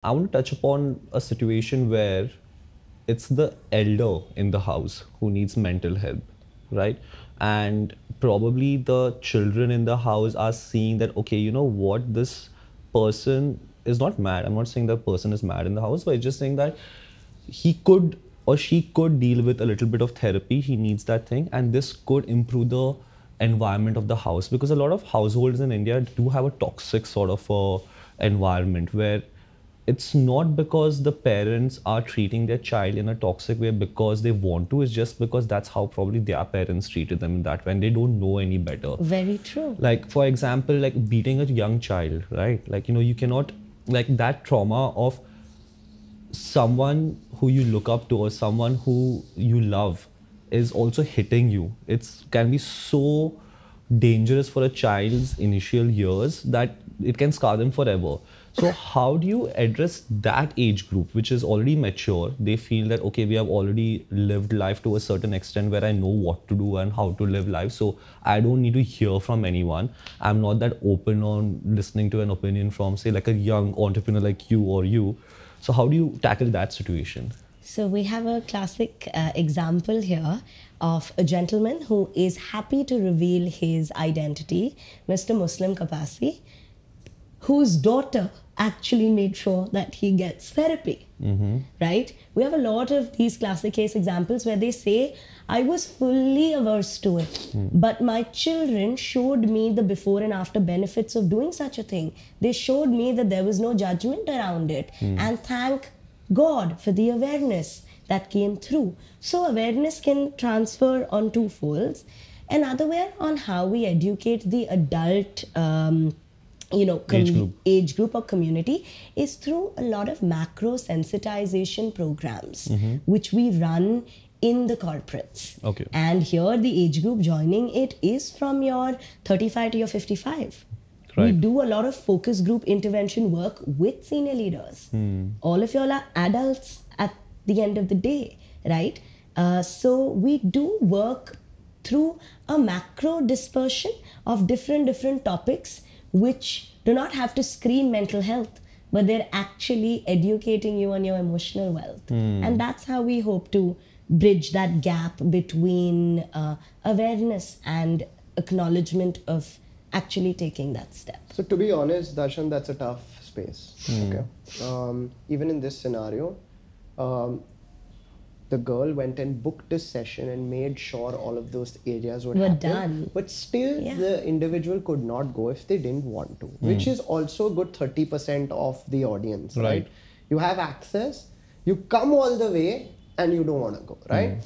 I want to touch upon a situation where it's the elder in the house who needs mental help, right? And probably the children in the house are seeing that, okay, you know what, this person is not mad. I'm not saying that person is mad in the house, but just saying that he could or she could deal with a little bit of therapy. He needs that thing, and this could improve the environment of the house, because a lot of households in India do have a toxic sort of environment where it's not because the parents are treating their child in a toxic way because they want to, it's just because that's how probably their parents treated them in that way and they don't know any better. Very true. Like, for example, like beating a young child, right? Like, you know, you cannot, like that trauma of someone who you look up to or someone who you love is also hitting you. It can be so dangerous for a child's initial years that it can scar them forever. So how do you address that age group, which is already mature? They feel that, okay, we have already lived life to a certain extent where I know what to do and how to live life. So I don't need to hear from anyone. I'm not that open on listening to an opinion from, say, like a young entrepreneur like you or you. So how do you tackle that situation? So we have a classic example here of a gentleman who is happy to reveal his identity, Mr. Muslim Kapasi, whose daughter actually made sure that he gets therapy, right? We have a lot of these classic case examples where they say, I was fully averse to it, but my children showed me the before and after benefits of doing such a thing. They showed me that there was no judgment around it. And thank God for the awareness that came through. So awareness can transfer on two folds. Another way on how we educate the adult age group or community is through a lot of macro sensitization programs, which we run in the corporates. Okay. And here the age group joining it is from your 35 to your 55. Right. We do a lot of focus group intervention work with senior leaders. All of y'all are adults at the end of the day, right? So we do work through a macro dispersion of different topics which do not have to scream mental health, but they're actually educating you on your emotional wealth. And that's how we hope to bridge that gap between awareness and acknowledgement of actually taking that step. So to be honest, Darshan, that's a tough space. Okay. Even in this scenario, the girl went and booked a session and made sure all of those areas were done. But still, the individual could not go if they didn't want to, which is also a good 30% of the audience, right? You have access, you come all the way and you don't want to go, right?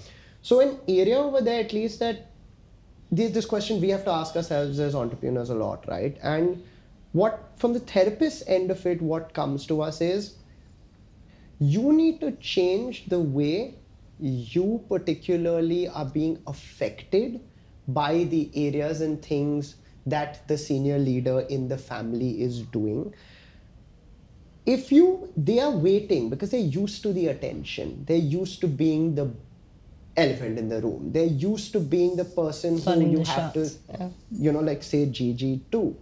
So an area over there, at least, that this question we have to ask ourselves as entrepreneurs a lot, right? And what, from the therapist end of it, what comes to us is you need to change the way you particularly are being affected by the areas and things that the senior leader in the family is doing. If they are waiting because they're used to the attention, they're used to being the elephant in the room, they're used to being the person who you have to, like say Gigi too.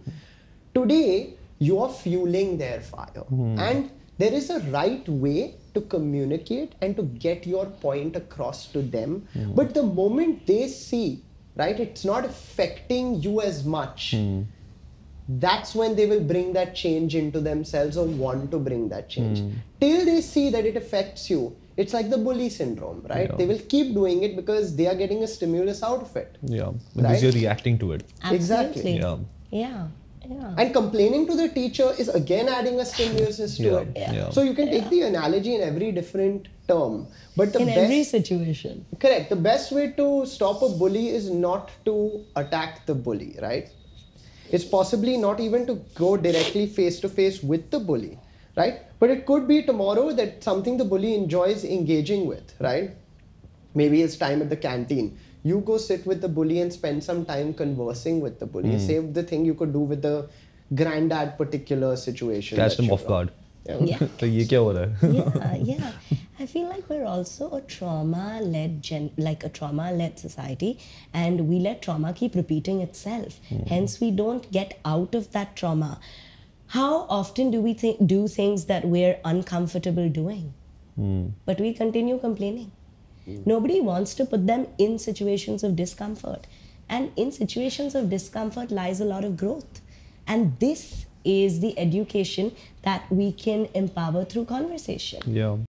Today, you are fueling their fire. And there is a right way to communicate and to get your point across to them. But the moment they see, right, it's not affecting you as much, that's when they will bring that change into themselves or want to bring that change. Till they see that it affects you, it's like the bully syndrome, right? Yeah. They will keep doing it because they are getting a stimulus out of it. Yeah, because you're reacting to it. Absolutely. Exactly. Yeah. And complaining to the teacher is again adding a stimulus to it. So you can take the analogy in every different term. But in every situation. Correct. The best way to stop a bully is not to attack the bully, right? It's possibly not even to go directly face to face with the bully, right? But it could be tomorrow that something the bully enjoys engaging with, right? Maybe it's time at the canteen. You go sit with the bully and spend some time conversing with the bully. Save the thing you could do with the granddad particular situation. Catch them off guard. Yeah. So ye kya ho raha hai? Yeah. I feel like we're also a trauma-led society, and we let trauma keep repeating itself. Hence, we don't get out of that trauma. How often do we do things that we're uncomfortable doing? But we continue complaining. Nobody wants to put them in situations of discomfort. And in situations of discomfort lies a lot of growth. And this is the education that we can empower through conversation. Yeah.